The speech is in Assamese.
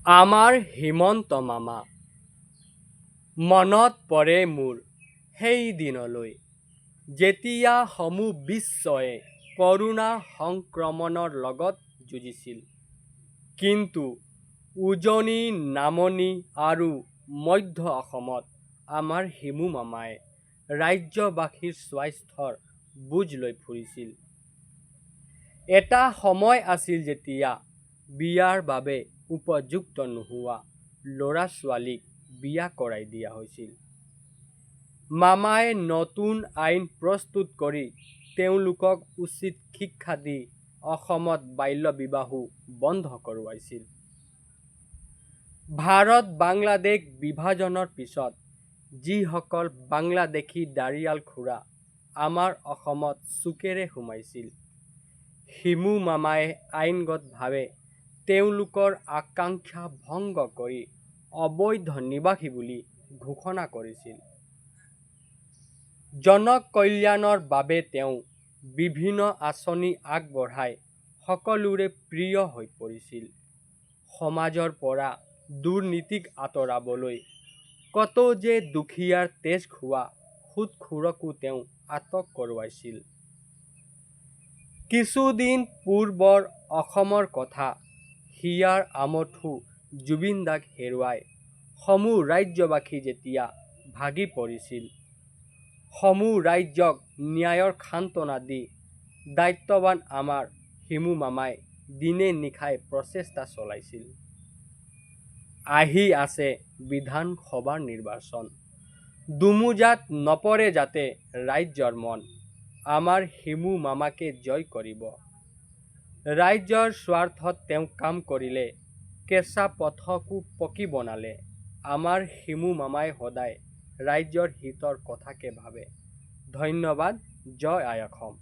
আমাৰ হিমন্ত মামা। মনত পৰে মোৰ সেই দিনলৈ, যেতিয়া সমূহ বিশ্বই কৰোনা সংক্ৰমণৰ লগত যুঁজিছিল। কিন্তু উজনি, নামনি আৰু মধ্য অসমত আমাৰ হিমু মামাই ৰাজ্যবাসীৰ স্বাস্থ্যৰ বুজ লৈ ফুৰিছিল। এটা সময় আছিল যেতিয়া বিয়াৰ বাবে উপযুক্ত নোহোৱা ল'ৰা-ছোৱালীক বিয়া কৰাই দিয়া হৈছিল। মামাই নতুন আইন প্ৰস্তুত কৰি তেওঁলোকক উচিত শিক্ষা দি অসমত বাল্য বিবাহো বন্ধ কৰোৱাইছিল। ভাৰত-বাংলাদেশ বিভাজনৰ পিছত যিসকল বাংলাদেশী দাৰিয়াল খুৰা আমাৰ অসমত চুকেৰে সোমাইছিল, হিমু মামাই আইনগতভাৱে তেওঁলোকৰ আকাংক্ষা ভংগ কৰি অবৈধ নিবাসী বুলি ঘোষণা কৰিছিল। জনকল্যাণৰ বাবে তেওঁ বিভিন্ন আঁচনি আগবঢ়াই সকলোৰে প্ৰিয় হৈ পৰিছিল। সমাজৰ পৰা দুৰ্নীতিক আঁতৰাবলৈ কত যে দুখীয়াৰ তেজ খোৱা সুদখোৰকো তেওঁ আটক কৰোৱাইছিল। কিছুদিন পূৰ্বৰ অসমৰ কথা, হিয়াৰ আমঠু জুবিনদাক হেৰুৱাই সমূহ ৰাজ্যবাসী যেতিয়া ভাগি পৰিছিল, সমূহ ৰাজ্যক ন্যায়ৰ সান্তনা দি দায়িত্ববান আমাৰ হিমু মামাই দিনে নিশাই প্ৰচেষ্টা চলাইছিল। আহি আছে বিধানসভাৰ নিৰ্বাচন, দুমোজাত নপৰে যাতে ৰাইজৰ মন, আমাৰ হিমু মামাকে জয় কৰিব। ৰাইজৰ স্বাৰ্থত তেওঁ কাম কৰিলে, কেঁচা পথকো পকী বনালে। আমাৰ হিমু মামাই সদায় ৰাইজৰ হিতৰ কথাকে ভাবে। ধন্যবাদ। জয় আই অসম।